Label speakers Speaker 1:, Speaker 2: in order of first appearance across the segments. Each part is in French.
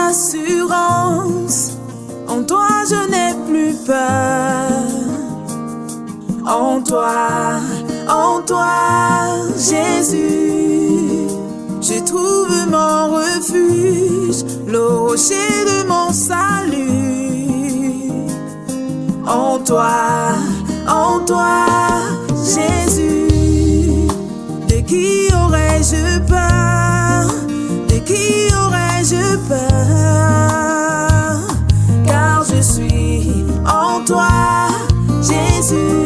Speaker 1: assurance. En toi je n'ai plus peur. En toi, Jésus, je trouve mon refuge, le rocher de mon salut. En toi, Jésus, de qui aurais-je peur? De qui aurais-je peur? Car je suis en toi, Jésus.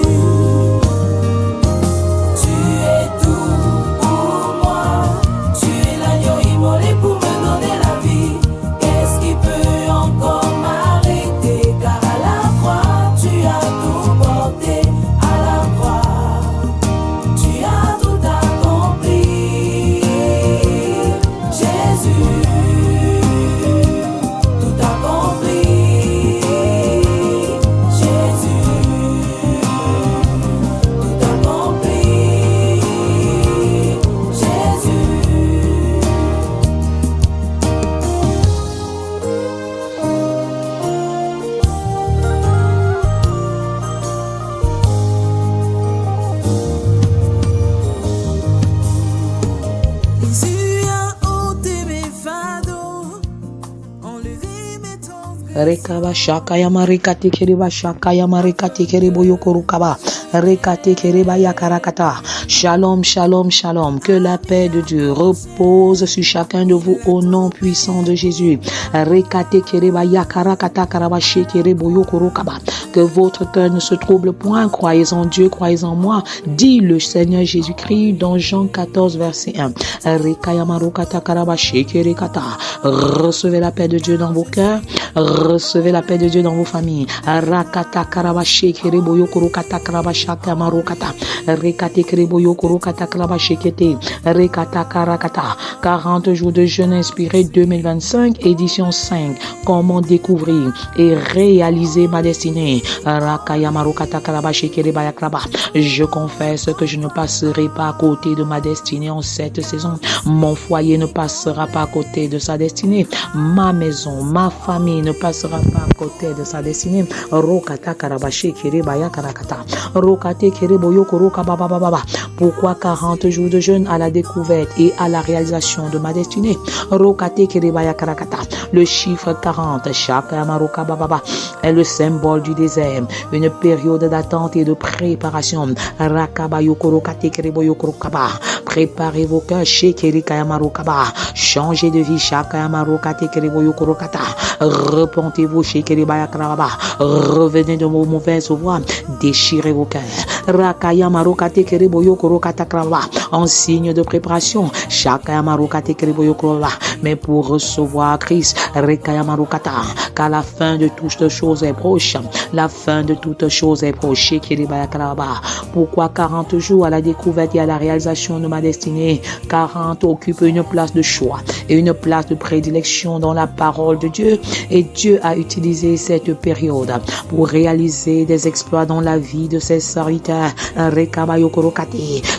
Speaker 2: Rekaba shaka ya marikati keriba shaka ya marikati keribo yokorukaba. Rekate keriba ya karakata. Shalom, shalom, shalom. Que la paix de Dieu repose sur chacun de vous au nom puissant de Jésus. Rekate keriba ya karakata karabashi keribo yokorukaba. Que votre cœur ne se trouble point. Croyez en Dieu, croyez en moi. Dit le Seigneur Jésus-Christ dans Jean 14, verset 1. Rekaya marukata karabashi kerekata. Recevez la paix de Dieu dans vos cœurs. Recevez la paix de Dieu dans vos familles. Rakata karabashi kerebo yokorukata karabashaka marukata. Rekate kerebo yokorukata karabashekete. Rekata karakata. 40 jours de jeûne inspiré 2025, édition 5. Comment découvrir et réaliser ma destinée. Rakaya marukata karabashekere bayakraba. Je confesse que je ne passerai pas à côté de ma destinée en cette saison. Mon foyer ne passera pas à côté de sa destinée. Ma maison, ma famille ne passera pas à côté de sa destinée. Rokata karabashi kiribaya karakata. Rokate kiriboyo koroka baba baba. Pourquoi 40 jours de jeûne à la découverte et à la réalisation de ma destinée? Rokate kiribaya karakata. Le chiffre 40, chaka maroka baba, est le symbole du désert. Une période d'attente et de préparation. Rakabayo korokate kiriboyo korokaba. Préparez vos cœurs chez Kerika Marokaba. Changez de vie chaka marokate kiriboyo korokata. Repentez-vous chez Keribaya Krababa. Revenez de vos mauvaises voies. Déchirez vos cœurs. Rakaya marokate keriboyo korokata krababa. En signe de préparation. Chaka marokate keriboyo krababa. Mais pour recevoir Christ. Rekaya marokata. Car la fin de toutes choses est proche. La fin de toutes choses est proche. Chez Keribaya Krababa. Pourquoi 40 jours à la découverte et à la réalisation de ma destinée? 40 occupe une place de choix et une place de prédilection dans la parole de Dieu. Et Dieu a utilisé cette période pour réaliser des exploits dans la vie de ses serviteurs.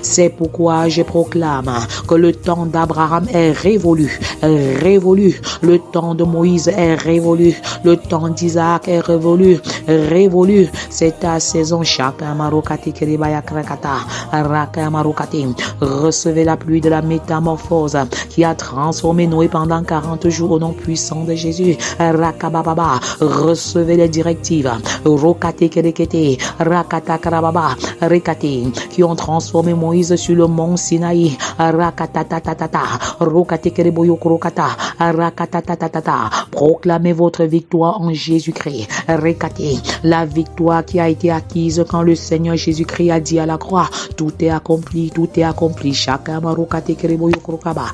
Speaker 2: C'est pourquoi je proclame que le temps d'Abraham est révolu. Le temps de Moïse est révolu. Le temps d'Isaac est révolu. C'est ta saison. Recevez la pluie de la métamorphose qui a transformé Noé pendant 40 jours au nom puissant de Jésus. Rakababa, recevez les directives Rokate Kerekete, Rakata Karababa, Rekate, qui ont transformé Moïse sur le mont Sinaï. Rakatatatata, Rokate Kereboyo Krokata, Rakatatatata. Proclamez votre victoire en Jésus-Christ. Rekate, la victoire qui a été acquise quand le Seigneur Jésus-Christ a dit à la croix, tout est accompli, tout est accompli. Chacun Marokate Kereboyo Krokaba,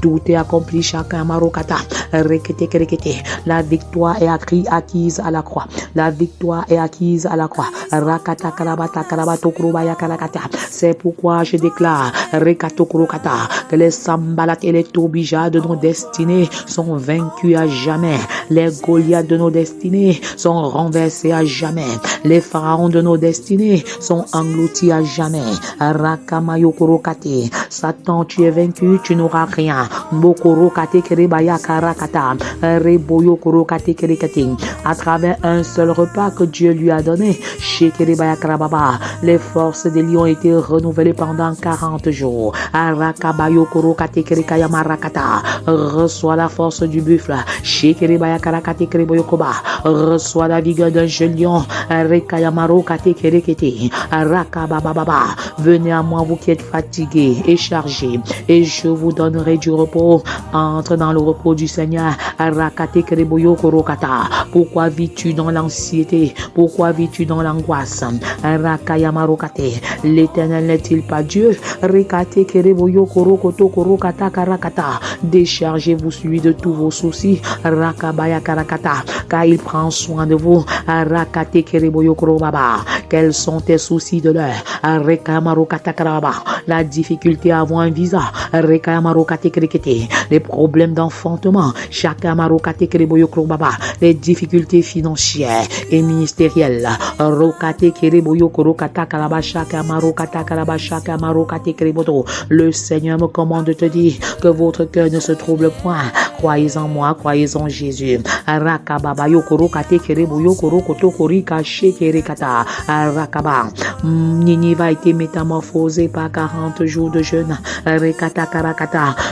Speaker 2: tout est accompli. Chacun Marokata, Rekete Kerekete. La victoire est acquise à la croix. La victoire est acquise à la croix. Rakata karabata karabato krobaya karakata. C'est pourquoi je déclare Rekato krokata que les sambalat et les tobijas de nos destinées sont vaincus à jamais. Les Goliaths de nos destinées sont renversés à jamais. Les pharaons de nos destinées sont engloutis à jamais. Rakamayo krokate. Satan, tu es vaincu, tu n'auras rien. Mokoro kate kerebaya karakata, reboyo koro kate kerekate. À travers un seul repas que Dieu lui a donné, shekerebaya karababa, les forces des lions étaient renouvelées pendant 40 jours. Arakabayo koro kate kerekaya marakata, reçois la force du buffle, shekerebaya karakate kereboyo koba, reçois la vigueur d'un jeune lion, rekaya maro kate kerekete, arakabababa. Venez à moi vous qui êtes fatigués et chargés, et je vous donnerai du repos. Entre dans le repos du Seigneur. Arakate kereboyo korokata. Pourquoi vis-tu dans l'anxiété? Pourquoi vis-tu dans l'angoisse? Arakaya marokate. L'Éternel n'est-il pas Dieu? Rekate kereboyo korokoto korokata karakata. Déchargez-vous lui de tous vos soucis. Rakabaya karakata. Car il prend soin de vous. Arakate kereboyo korobaba. Quels sont tes soucis de l'heure? Arekaya marokata karaba. La difficulté à avoir un visa. Rekaya marokate kerekete. Les problèmes d'enfantement, les difficultés financières et ministérielles. Le Seigneur me commande de te dire que votre cœur ne se trouble point. Croyez en moi, croyez en Jésus. Ninive a été métamorphosée par 40 jours de jeûne.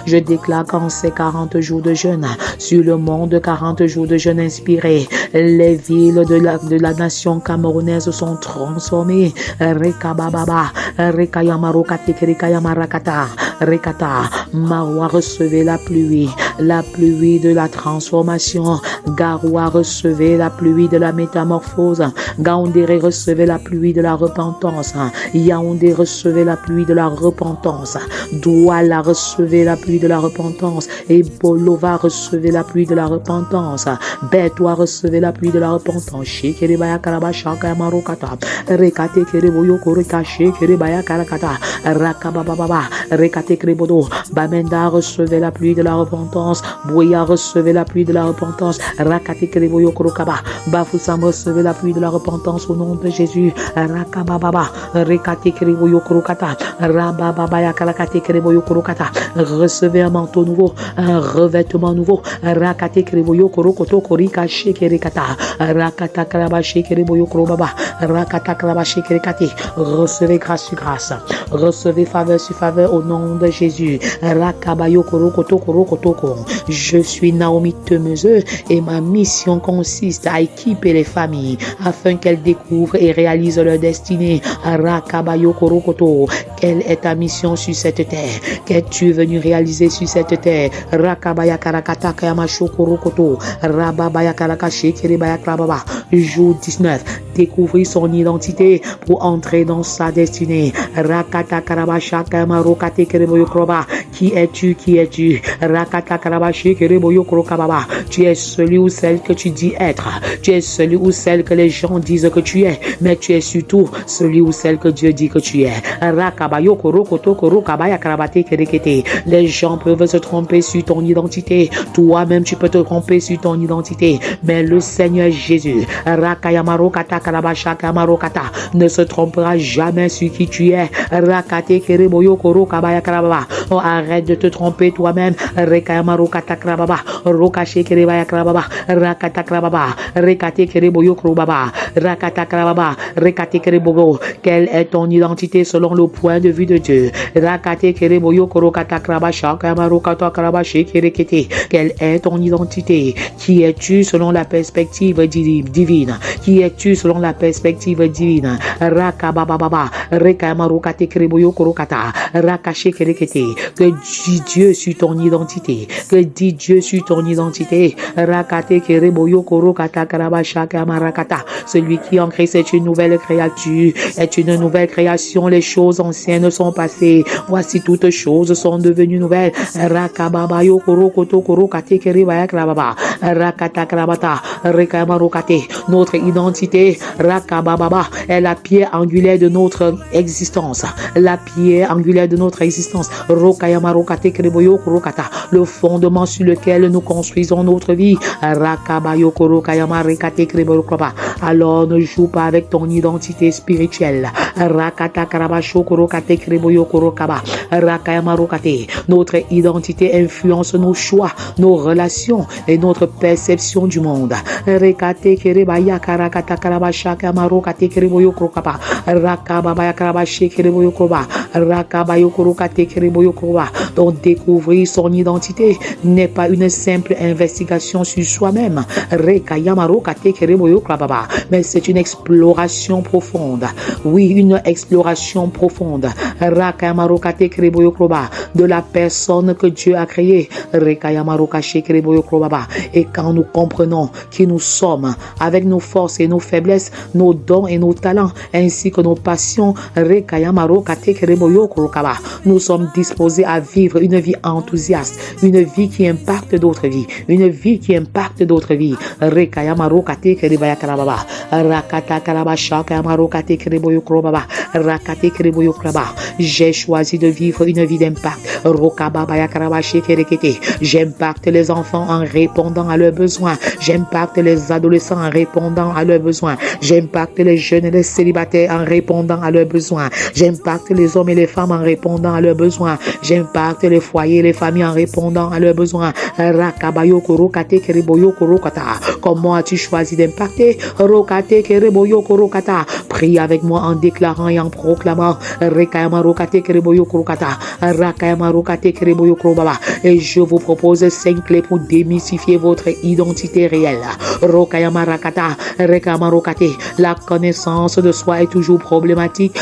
Speaker 2: Je déclare qu'en ces 40 jours de jeûne, sur le monde, 40 jours de jeûne inspirés, les villes de la nation camerounaise sont transformées. Rekabababa, Rekayamarokatek, Rekayamarakata, Rekata, Maroua recevez la pluie de la transformation. Garoua recevez la pluie de la métamorphose. Gaoundéré recevez la pluie de la repentance. Yaoundé recevez la pluie de la repentance. Douala recevez la pluie de la repentance. Et Bolova recevez la pluie de la repentance. Betoua recevez la pluie de la repentance. Shekerebaya karabashaka marokata. Rekate kereboyo koreka shekerebaya karakata. Rakabababa. Rekate kerebodo. Bamenda recevez la pluie de la repentance. Boya recevez la pluie de la repentance. Rakate kereboyo korokaba. Bafusam recevez la pluie de la repentance au nom de Jésus. Rakabababa. Rekate kereboyo korokata. Rabababa karakate kereboyo korokata. Recevez un manteau nouveau, un revêtement nouveau. Rakate kereboyo korokoto korika shekerekata. Rakata kraba shekereboyo korobaba. Rakata kraba shekerekate. Recevez grâce sur grâce. Recevez faveur sur faveur au nom de Jésus. Rakabayo korokoto korokotoko. Je suis Naomi Temeuse et ma mission consiste à équiper les familles afin qu'elles découvrent et réalisent leur destinée. Rakabayo korokoto. Quelle est ta mission sur cette terre? Qu'es-tu venu réaliser sur cette terre? Rakabaya karakata kayamasho korokoto. Rababaya karakashi kiribaya krababa. Jour 19. Découvrir son identité pour entrer dans sa destinée. Rakata karabasha kayamarokate kiriboyo kroba. Qui es-tu? Qui es-tu? Rakata karabashi kiriboyo krokababa. Tu es celui ou celle que tu dis être. Tu es celui ou celle que les gens disent que tu es. Mais tu es surtout celui ou celle que Dieu dit que tu es. Rakabayo korokoto korokabaya karabate kerekete. Les gens peuvent se tromper sur ton identité. Toi-même, tu peux te tromper sur ton identité. Mais le Seigneur Jésus, Rakayamarokata karabashaka marokata, ne se trompera jamais sur qui tu es. Rakate kereboyo korokabaya karababa. Oh, arrête de te tromper toi-même. Rekayamarokata karababa. Rokache kerebaya karababa. Rakata karababa. Rekate kereboyo korobaba. Rakata karababa. Rekate kerebogo. Quelle est ton identité selon le point de vue de Dieu? Rakate kereboyo korokata karabasha kamarokata karabashi kerekete. Quelle est ton identité? Qui es-tu selon la perspective divine? Qui es-tu selon la perspective divine? Rakabababa. Rekamarokate kereboyo korokata. Rakache kerekete. Que dit Dieu sur ton identité? Que dit Dieu sur ton identité? Rakate kereboyo korokata karabasha kamarakata. Celui qui en Christ est une nouvelle créature, est une nouvelle création. Les choses anciennes sont passées. Voici toutes choses sont devenues nouvelles. Rakababayo korokoto korokate kerebaya krababa. Rakata Krabata, Rekayamarokate. Notre identité, Rakabababa, est la pierre angulaire de notre existence. La pierre angulaire de notre existence. Rokayamarokate Kreboyo Kurokata, le fondement sur lequel nous construisons notre vie. Rakabayo Korokayamarokate Kreboyo Kroba. Alors ne joue pas avec ton identité spirituelle. Rakata Karabasho Kurokate Kreboyo Kurokaba. Rakayamarokate. Notre identité influence nos choix, nos relations et notre perception du monde. Rekate Kerebaya Karakata Karabasha Kamarokate Kreboyo Kurokaba. Rakababaya Karabashe Kreboyo Kroba. Rakabayo Kurokate Kreboyo Kroba. Donc découvrir son identité n'est pas une simple investigation sur soi-même. Rekayamarokate Kreboyo Kroba. Mais c'est une exploration profonde. Oui, une exploration profonde. Rakayamarokate Kreboyo Kroba. De la personne que Dieu a créée. Rekayamarokashe Kreboyo Kroba. Et quand nous comprenons qui nous sommes, avec nos forces et nos faiblesses, nos dons et nos talents, ainsi que nos passions, nous sommes disposés à vivre une vie enthousiaste, une vie qui impacte d'autres vies, une vie qui impacte d'autres vies. J'ai choisi de vivre une vie d'impact. J'impacte les enfants en répondant à leurs besoins. J'impacte les adolescents en répondant à leurs besoins. J'impacte les jeunes et les célibataires en répondant à leurs besoins. J'impacte les hommes et les femmes en répondant à leurs besoins. J'impacte les foyers et les familles en répondant à leurs besoins. Comment as-tu choisi d'impacter? Prie avec moi en déclarant et en proclamant. Et je vous propose 5 clés pour démystifier votre identité réelle. La connaissance de soi est toujours problématique.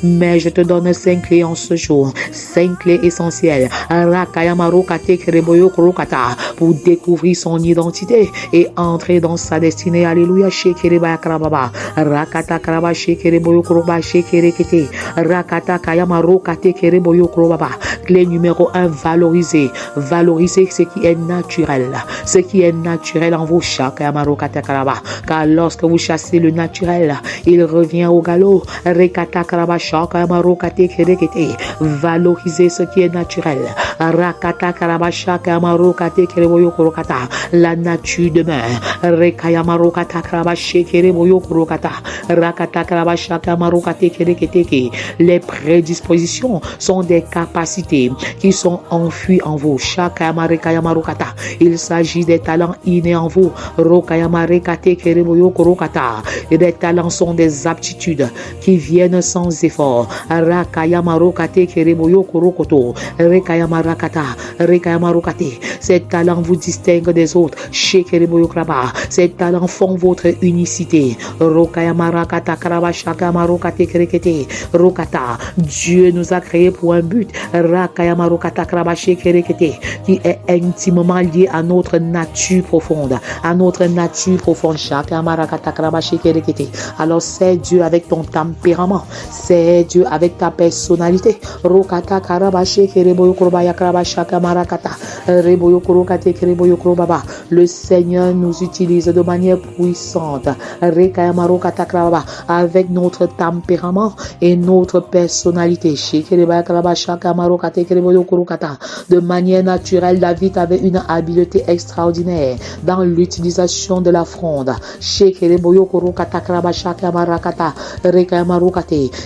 Speaker 2: Mais je te donne 5 clés en ce jour. 5 clés essentielles. Pour découvrir son identité et entrer dans sa destinée. Alléluia. Clé numéro 1, valoriser. Valoriser ce qui est naturel. Ce qui est naturel en vous. Car lorsque vous chassez le naturel, il revient au galop. Valoriser ce qui est naturel. La nature demeure. Les prédispositions sont des capacités qui sont enfuies en vous. Il s'agit des talents innés en vous. Et des talents sont des aptitudes qui viennent sans effort. Ces talents vous distinguent des autres. Ces talents font votre unicité. Dieu nous a créés pour un but qui est intimement lié à notre nature profonde. À notre nature profonde. Alors c'est Dieu avec ton tempérament. C'est Dieu avec ta personnalité. Le Seigneur nous utilise de manière puissante avec notre tempérament et notre personnalité. De manière naturelle, David avait une habileté extraordinaire dans l'utilisation de la fronde.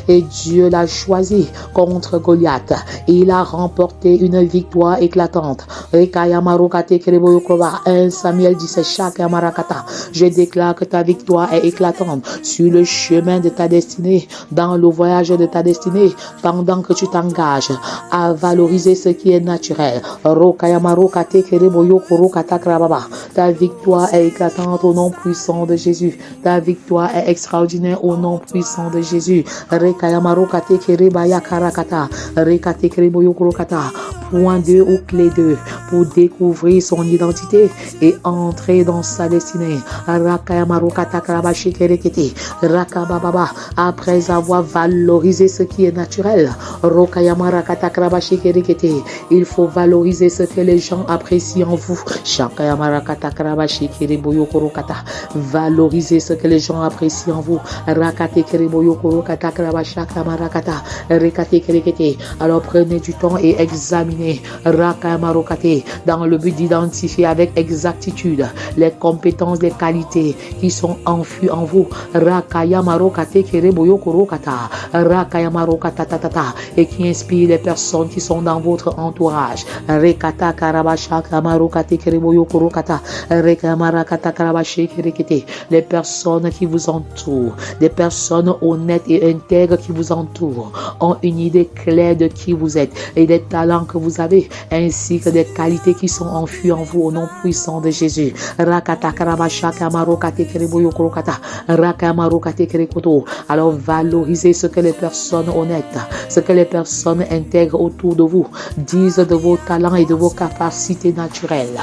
Speaker 2: Et Dieu l'a choisi contre Goliath. Il a remporté une victoire éclatante. 1 Samuel 17. Je déclare que ta victoire est éclatante sur le chemin de ta destinée, dans le voyage de ta destinée, pendant que tu t'engages à valoriser ce qui est naturel. Ta victoire est éclatante au nom puissant de Jésus. Ta victoire est extraordinaire au nom puissant de Jésus. Point 2 ou clé 2. pour découvrir son identité et entrer dans sa destinée. Après avoir valorisé ce qui est naturel, il faut valoriser ce que les gens apprécient en vous. Valorisez ce que les gens apprécient en vous. Alors prenez du temps et examinez dans le but d'identifier avec exactitude les compétences, les qualités qui sont enfuies en vous. Et qui inspirent les personnes qui sont dans votre entourage. Les personnes qui vous entourent, des personnes honnêtes et intègres qui vous entourent, ont une idée claire de qui vous êtes et des talents que vous avez, ainsi que des qualités qui sont enfuies en vous au nom puissant de Jésus. Alors valorisez ce que les personnes honnêtes, ce que les personnes intègres autour de vous disent de vos talents et de vos capacités naturelles.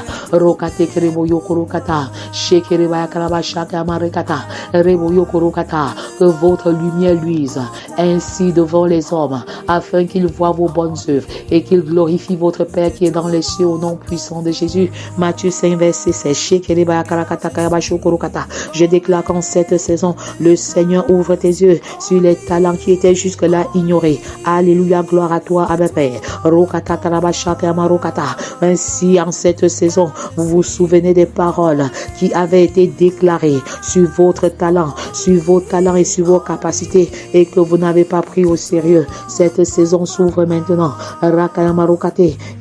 Speaker 2: Que votre lumière luise ainsi devant les hommes, afin qu'ils voient vos bonnes œuvres et qu'ils glorifient votre Père qui est dans les cieux au nom puissant de Jésus. Matthieu 5, verset 16. Je déclare qu'en cette saison, le Seigneur ouvre tes yeux sur les talents qui étaient jusque-là ignorés. Alléluia, gloire à toi, Abba Père. Ainsi, en cette saison, vous vous souvenez des paroles qui avaient été déclarées sur votre talent, sur vos talents et sur vos capacités, et que vous n'avez pas pris au sérieux. Cette saison s'ouvre maintenant.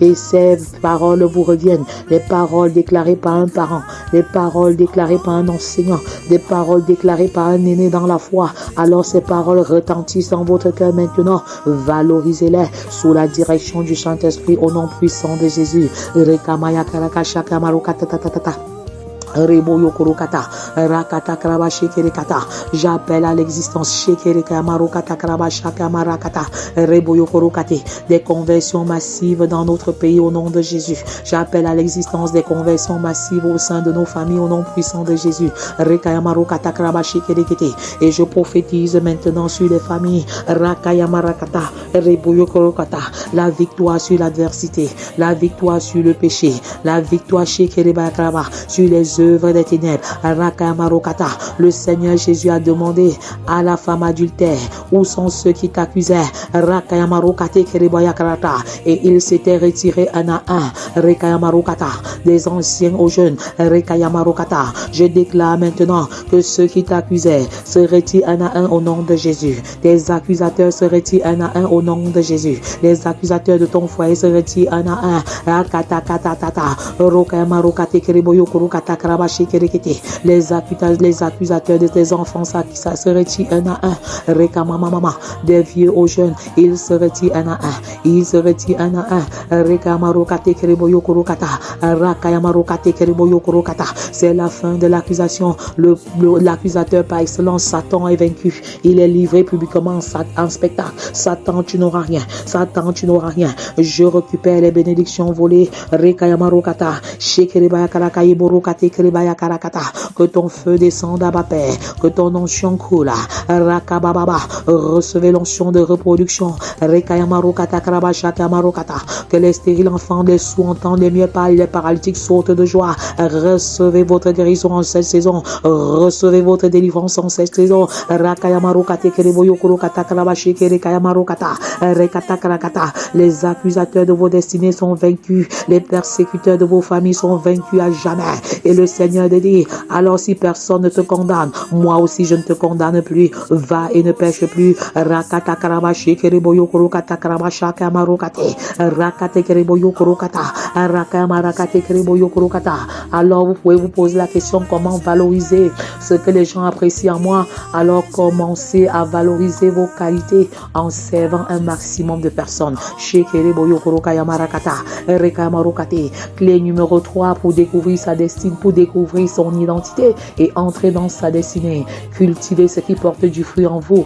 Speaker 2: Et ces paroles vous reviennent. Les paroles déclarées par un parent, les paroles déclarées par un enseignant, des paroles déclarées par un aîné dans la foi. Alors ces paroles retentissent en votre cœur maintenant. Valorisez-les sous la direction du Saint-Esprit au nom puissant de Jésus. J'appelle à l'existence des conversions massives dans notre pays au nom de Jésus. J'appelle à l'existence des conversions massives au sein de nos familles au nom puissant de Jésus. Et je prophétise maintenant sur les familles la victoire sur l'adversité, la victoire sur le péché, la victoire sur les œuvres des ténèbres. Le Seigneur Jésus a demandé à la femme adultère, où sont ceux qui t'accusèrent? Et il s'était retiré un à un, des anciens aux jeunes. Je déclare maintenant que ceux qui t'accusaient se retirent un à un au nom de Jésus. Tes accusateurs se retirent un à un au nom de Jésus. Les accusateurs de ton foyer se retirent un à un. Les accusateurs de tes enfants, ça se retire un à un. Des vieux aux jeunes, ils se retirent un à un. Ils se retirent un à un. C'est la fin de l'accusation. L'accusateur par excellence, Satan, est vaincu. Il est livré publiquement en spectacle. Satan, tu n'auras rien. Satan, tu n'auras rien. Je récupère les bénédictions volées. Que ton feu descende à Père, que ton onction coule. Recevez l'onction de reproduction. Que les stériles enfants, les sourds entendent, les mieux parlent, les paralytiques sautent de joie. Recevez votre guérison en cette saison. Recevez votre délivrance en cette saison. Les accusateurs de vos destinées sont vaincus. Les persécuteurs de vos familles sont vaincus à jamais. Et le Seigneur te dit, alors si personne ne te condamne, moi aussi je ne te condamne plus. Va et ne pêche plus. Alors vous pouvez vous poser la question, comment valoriser ce que les gens apprécient en moi? Alors commencez à valoriser vos qualités en servant un maximum de personnes. Clé numéro 3 pour découvrir sa destinée, pour découvrir son identité et entrer dans sa destinée. Cultivez ce qui porte du fruit en vous.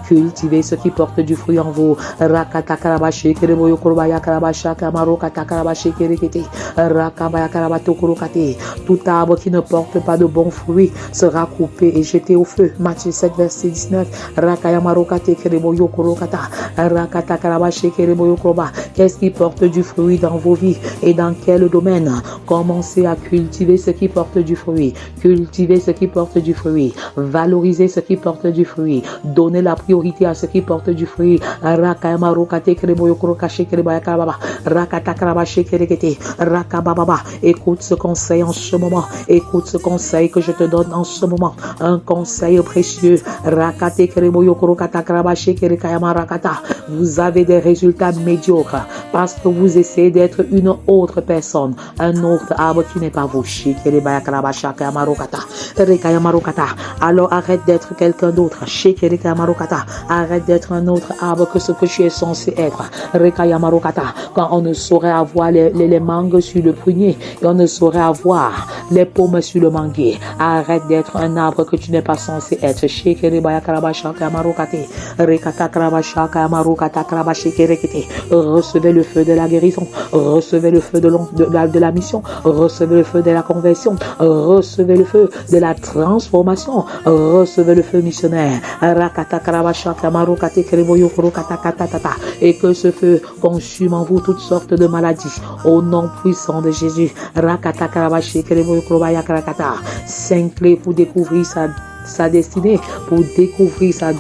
Speaker 2: Cultivez ce qui porte du fruit en vous. Rakata karabashi kereboyo kurubaya karabasha kamaro kata karabashi kerekete. Rakabaya karabato kurukate. Tout arbre qui ne porte pas de bons fruits sera coupé et jeté au feu. Matthieu 7, verset 19. Rakaya marokate kereboyo kurukata. Rakata karabashi kereboyo kuruba. Qu'est-ce qui porte du fruit dans vos vies et dans quel domaine? Commencez à cultiver ce qui porte du fruit. Cultivez ce qui porte du fruit. Valorisez ce qui porte du fruit. Donnez la priorité à ce qui porte du fruit. Rakaya marokate kereboyo kurukashi kerebaya karababa. Rakata karabashi kerekete. Rakababa. Écoute ce conseil en ce moment. Écoute ce conseil que je te donne en ce moment. Un conseil précieux. Rakate kereboyo kurukata karabashi kerekaya marakata. Vous avez des résultats médiocres parce que vous essayez d'être une autre personne, un autre arbre qui n'est pas vous. Alors arrête d'être quelqu'un d'autre. Arrête d'être un autre arbre que ce que tu es censé être. Quand on ne saurait avoir les mangues sur le prunier et on ne saurait avoir les pommes sur le manguier. Arrête d'être un arbre que tu n'es pas censé être. Recevez le feu de la guérison, recevez le feu de la mission, recevez le feu de la conversion, recevez le feu de la transformation, recevez le feu missionnaire. Et que ce feu consume en vous toutes sortes de maladies au nom puissant de Jésus. Cinq clés pour découvrir sa destinée, pour découvrir sa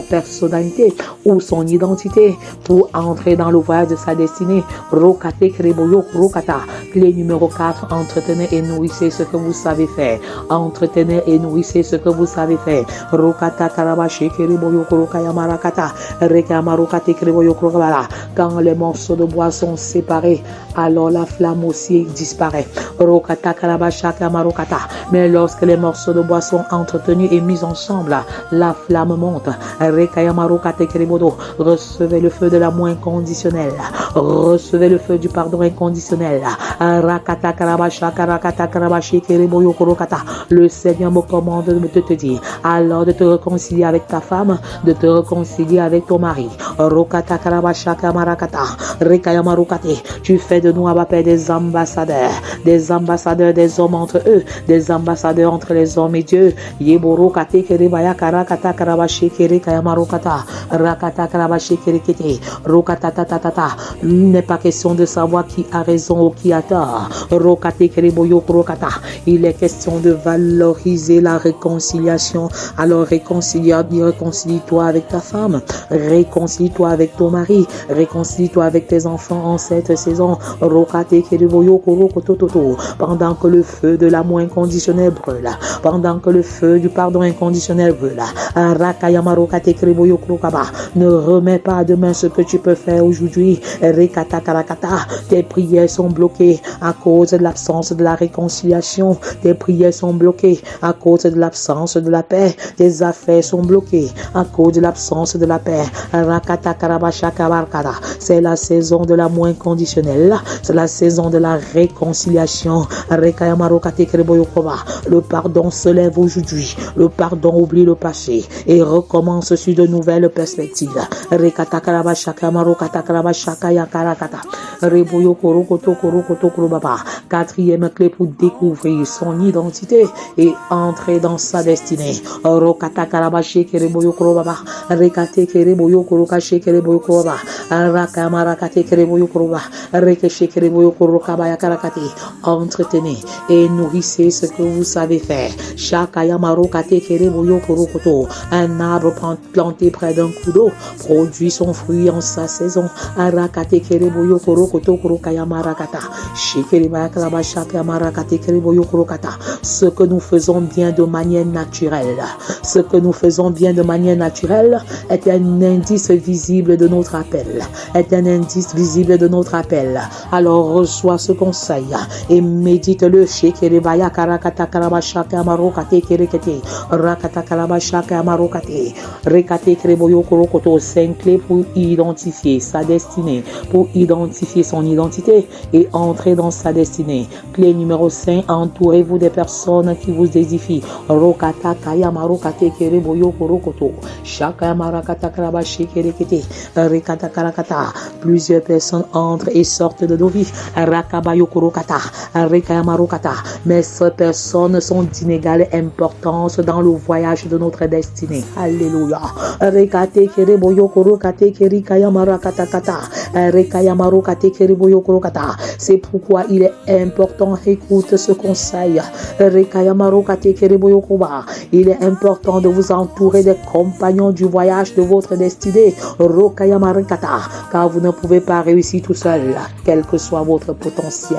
Speaker 2: personnalité ou son identité, pour entrer dans le voyage de sa destinée. Rokate kreboyo rokata. Clé numéro 4, entretenez et nourrissez ce que vous savez faire. Entretenez et nourrissez ce que vous savez faire. Rokata karabashi kreboyo rokaya marakata. Rekamarokate kreboyo rokala. Quand les morceaux de bois sont séparés, alors la flamme aussi disparaît. Rokata karabasha kamarokata. Mais lorsque les morceaux de bois sont entretenus et mis ensemble, la flamme monte. Recevez le feu de l'amour inconditionnel. Recevez le feu du pardon inconditionnel. Le Seigneur me commande de te dire alors de te réconcilier avec ta femme, de te réconcilier avec ton mari. Tu fais de nous, Abba Père, des ambassadeurs des hommes entre eux, des ambassadeurs entre les hommes et Dieu. Il n'est pas question de savoir qui a raison ou qui a tort. Il est question de valoriser la réconciliation. Alors réconcilie-toi avec ta femme, réconcilie-toi avec ton mari, réconcilie-toi avec tes enfants en cette saison. Pendant que le feu de l'amour inconditionnel brûle, pendant que le feu du pardon inconditionnel brûle. Ne remets pas à demain ce que tu peux faire aujourd'hui. Tes prières sont bloquées à cause de l'absence de la réconciliation. Tes prières sont bloquées à cause de l'absence de la paix. Tes affaires sont bloquées à cause de l'absence de la paix. C'est la saison de l'amour inconditionnel. C'est la saison de la réconciliation. Le pardon se lève aujourd'hui. Le pardon oublie le passé et recommence sur de nouvelles perspectives. Quatrième clé pour découvrir son identité et entrer dans sa destinée. Entretenez et nourrissez ce que vous savez faire. Un arbre planté près d'un coup d'eau produit son fruit en sa saison. Ce que nous faisons bien de manière naturelle, ce que nous faisons bien de manière naturelle est un indice visible de notre appel. ciel est un indice visible de notre appel. Alors reçois ce conseil et médite-le. Shekerebaya karakata karabashaka marokate kerekete rakata karabashaka marokate rekate kreboyo korokoto. 5 clés pour identifier sa destinée, pour identifier son identité et entrer dans sa destinée. Clé numéro 5, entourez-vous des personnes qui vous édifient. Rokata kaya marokate kereboyo korokoto shaka marakata karabashi kerekete rekata karakata. Plusieurs personnes entrent et sortent de nos vies. Rakabayo korokata rekaya marokata. Mais ces personnes sont d'inégale importance dans le voyage de notre destinée. Alléluia. Rekate kereboyo korokate kerikaya marakata kata rekaya marokate kereboyo korokata. C'est pourquoi il est important, écoute ce conseil. Rekaya marokate kereboyo koba. Il est important de vous entourer des compagnons du voyage de votre destinée. Rokaya marakata. Car vous ne pouvez pas réussir tout seul, quel que soit votre potentiel.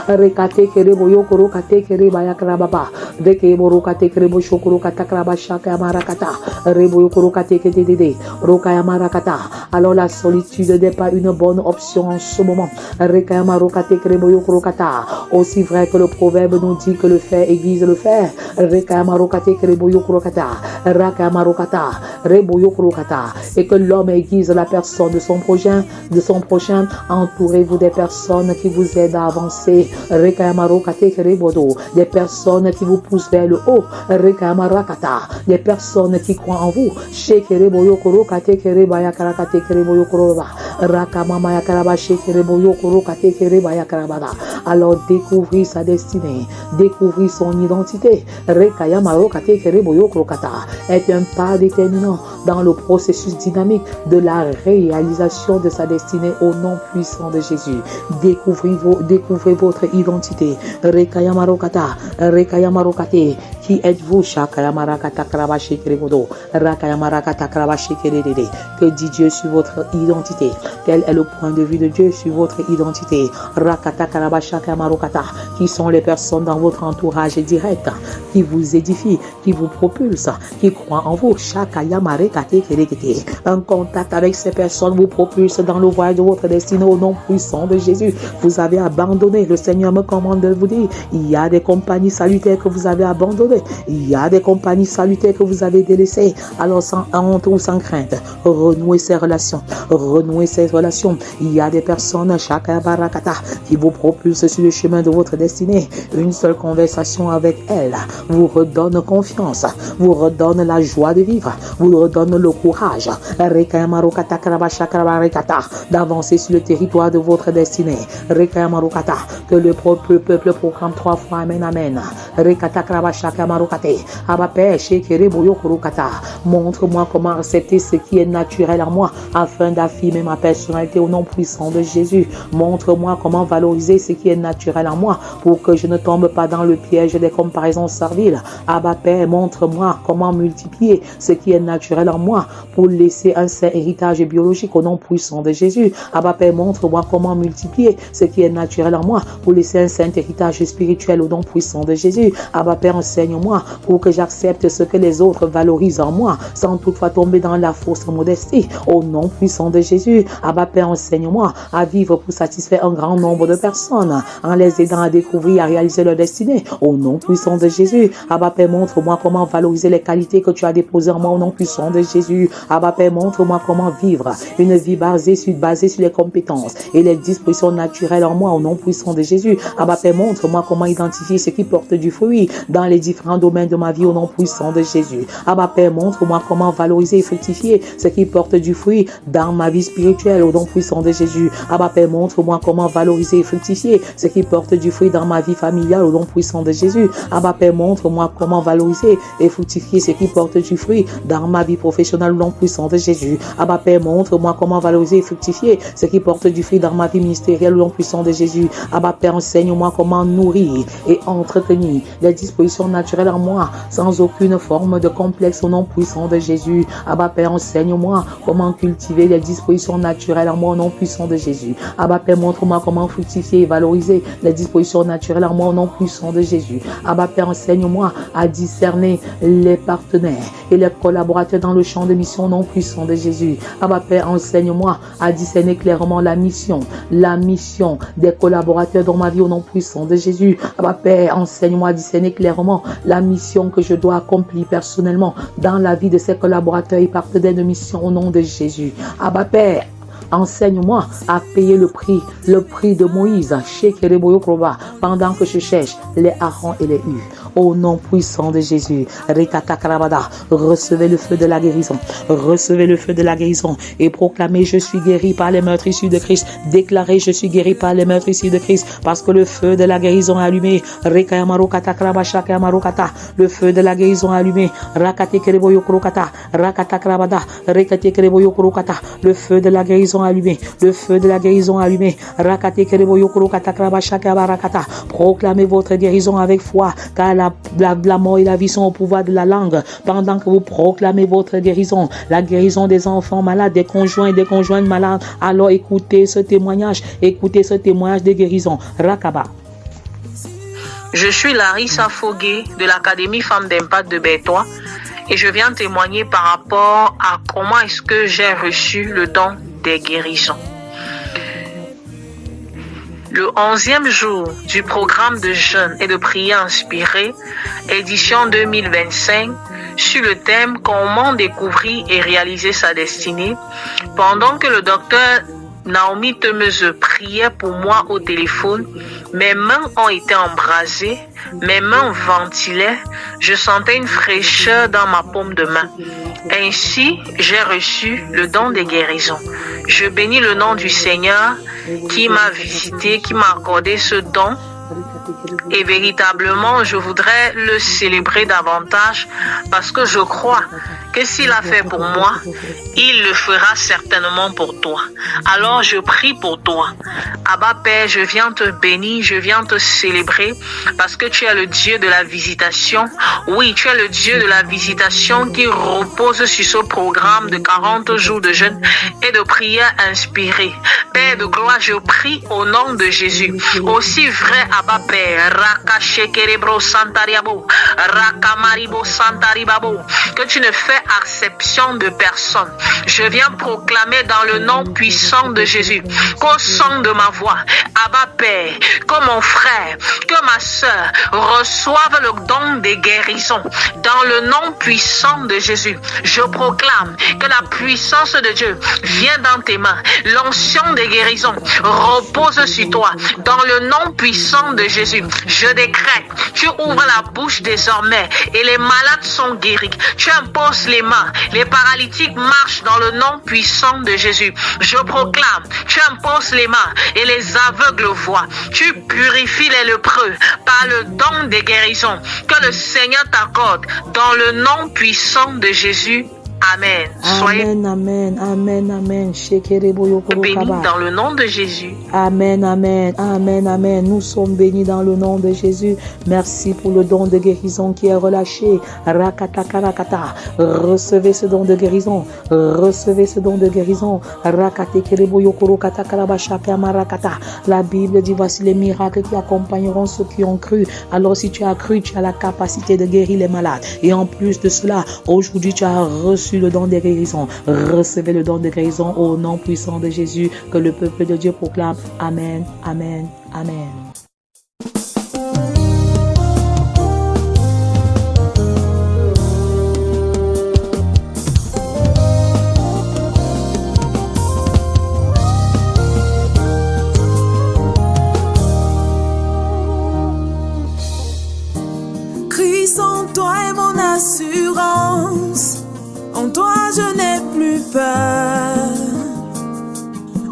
Speaker 2: Rekate kereboyo korokate kerebaya krababa. Rekeborakate kerebo shokorokata krabashaka marakata. Reboyo korokate kedede. Rokaya marakata. Alors la solitude n'est pas une bonne option en ce moment. Rekaya marokate kereboyo korokata. Aussi vrai que le proverbe nous dit que le fer aiguise le fer. Rekaya marokate kereboyo korokata. Rakaya marokata. Reboyo korokata. Et que l'homme aiguise la personne de son prochain. Entourez-vous des personnes qui vous aident à avancer. Rekaya marokate kerebodo. Des personnes qui vous poussent vers le haut. Rekaya marakata. Des personnes qui croient en vous. Shekereboyo korokate kerebaya karakate kereboyo koroba. Rakamama yakaraba shekereboyo korokate kerebaya karabada. Alors découvrez sa destinée, découvrez son identité. Rekaya marokate kereboyo korokata est un pas déterminant dans le processus dynamique de la réalisation de sa destinée au nom puissant de Jésus. Découvrez votre identité. Rekaya marokata, rekaya marokate. Qui êtes-vous? Shakaya marakata krabashi kerebodo. Rakaya marakata krabashi keredede. Que dit Dieu sur votre identité? Quel est le point de vue de Dieu sur votre identité? Rakata karabashaka marokata. Qui sont les personnes dans votre entourage direct qui vous édifient, qui vous propulsent, qui croient en vous? Shakaya marekate kerekete. Un contact avec ces personnes vous propulse dans le voyage de votre destinée au nom puissant de Jésus. Vous avez abandonné. Le Seigneur me commande de vous dire, il y a des compagnies salutaires que vous avez abandonnées. Il y a des compagnies salutaires que vous avez délaissées. Alors sans honte ou sans crainte, renouez ces relations. Renouez ces relations. Il y a des personnes, Shaka Barakata, qui vous propulsent sur le chemin de votre destinée. Une seule conversation avec elle vous redonne confiance, vous redonne la joie de vivre, vous redonne le courage d'avancer sur le territoire de votre destinée. Que le peuple proclame 3 fois Amen, Amen. Montre-moi comment accepter ce qui est naturel en moi afin d'affirmer ma personnalité au nom puissant de Jésus. Montre-moi comment valoriser ce qui est naturel en moi pour que je ne tombe pas dans le piège des comparaisons serviles. Abba Père, montre-moi comment multiplier ce qui est naturel en moi pour laisser un saint héritage biologique au nom puissant de Jésus. Abba Père, montre-moi comment multiplier ce qui est naturel en moi pour laisser un saint héritage spirituel au nom puissant de Jésus. Abba Père, enseigne-moi pour que j'accepte ce que les autres valorisent en moi sans toutefois tomber dans la fausse modestie au nom puissant de Jésus. Abba Père, enseigne-moi à vivre pour satisfaire un grand nombre de personnes en les aidant à découvrir et à réaliser leur destinée au nom puissant de Jésus. Abba Père, montre-moi comment valoriser les qualités que tu as déposées en moi au nom puissant de Jésus. Abba Père, montre-moi comment vivre une vie basée sur les compétences et les dispositions naturelles en moi au nom puissant de Jésus. Abba Père, montre-moi comment identifier ce qui porte du fruit dans les différents domaines de ma vie au nom puissant de Jésus. Abba Père, montre-moi comment valoriser et fructifier ce qui porte du fruit dans ma vie spirituelle au nom puissant de Jésus. Abba Père, montre-moi comment valoriser et fructifier ce qui porte du fruit dans ma vie familiale au nom puissant de Jésus. Abba Père, montre-moi comment valoriser et fructifier ce qui porte du fruit dans ma vie professionnelle au nom puissant de Jésus. Abba Père, montre-moi comment valoriser et fructifier ce qui porte du fruit dans ma vie ministérielle au nom puissant de Jésus. Abba Père, enseigne-moi comment nourrir et entretenir les dispositions naturelles en moi sans aucune forme de complexe au nom puissant de Jésus. Abba Père, enseigne-moi comment cultiver les dispositions naturelles en moi au nom puissant de Jésus. Abba Père, montre-moi comment fructifier et valoriser les dispositions naturelles en moi au nom puissant de Jésus. Abba Père, enseigne-moi à discerner les partenaires et les collaborateurs dans le champ de mission au nom puissant de Jésus. Abba Père, enseigne-moi à discerner clairement la mission des collaborateurs dans ma vie au nom puissant de Jésus. Abba Père, enseigne-moi à discerner clairement la mission que je dois accomplir personnellement dans la vie de ces collaborateurs et partenaires de mission au nom de Jésus. Abba Père, enseigne-moi à payer le prix de Moïse, pendant que je cherche les Aaron et les Hur. Au nom puissant de Jésus, recevez le feu de la guérison. Recevez le feu de la guérison et proclamez: je suis guéri par les meurtres issus de Christ. Déclarez: je suis guéri par les meurtres issus de Christ, parce que le feu de la guérison est allumé. Le feu de la guérison est allumé. Le feu de la guérison allumé. Le feu de la guérison allumé. Proclamez votre guérison avec foi, car la mort et la vie sont au pouvoir de la langue. Pendant que vous proclamez votre guérison, la guérison des enfants malades, des conjoints et des conjointes malades, alors écoutez ce témoignage de guérison. Rakaba.
Speaker 3: Je suis Larissa Fogué de l'Académie Femmes d'Impact de Bertois et je viens témoigner par rapport à comment est-ce que j'ai reçu le don des guérisons. Le 11e jour du programme de jeûne et de prière inspirée, édition 2025, sur le thème « Comment découvrir et réaliser sa destinée », pendant que le docteur Naomi Temeuse priait pour moi au téléphone, mes mains ont été embrasées, mes mains ventilaient, je sentais une fraîcheur dans ma paume de main. Ainsi, j'ai reçu le don des guérisons. Je bénis le nom du Seigneur qui m'a visité, qui m'a accordé ce don. Et véritablement, je voudrais le célébrer davantage parce que je crois que s'il a fait pour moi, il le fera certainement pour toi. Alors je prie pour toi. Abba Père, je viens te bénir, je viens te célébrer parce que tu es le Dieu de la visitation. Oui, tu es le Dieu de la visitation qui repose sur ce programme de 40 jours de jeûne et de prière inspirée. Père de gloire, je prie au nom de Jésus. Aussi vrai, Abba Père, que tu ne fais acception de personne. Je viens proclamer dans le nom puissant de Jésus qu'au son de ma voix, Abba Père, que mon frère, que ma soeur reçoivent le don des guérisons. Dans le nom puissant de Jésus, je proclame que la puissance de Dieu vient dans tes mains. L'onction des guérisons repose sur toi. Dans le nom puissant de Jésus, je décrète, tu ouvres la bouche désormais et les malades sont guéris. Tu imposes les mains, les paralytiques marchent dans le nom puissant de Jésus. Je proclame, tu imposes les mains et les aveugles voient. Tu purifies les lépreux par le don des guérisons que le Seigneur t'accorde dans le nom puissant de Jésus. Amen. Soyez bénis dans le nom de Jésus.
Speaker 2: Amen, amen, amen, amen. Nous sommes bénis dans le nom de Jésus. Merci pour le don de guérison qui est relâché. Rakatakarakata. Recevez ce don de guérison. Recevez ce don de guérison. La Bible dit: voici les miracles qui accompagneront ceux qui ont cru. Alors si tu as cru, tu as la capacité de guérir les malades. Et en plus de cela, aujourd'hui tu as reçu le don de guérison. Recevez le don de guérison au nom puissant de Jésus, que le peuple de Dieu proclame. Amen, amen, amen.
Speaker 1: Christ en toi est mon assurance. En toi je n'ai plus peur.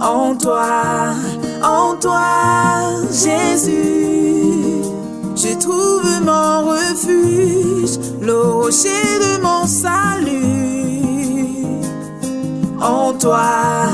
Speaker 1: En toi Jésus, je trouve mon refuge, le rocher de mon salut. En toi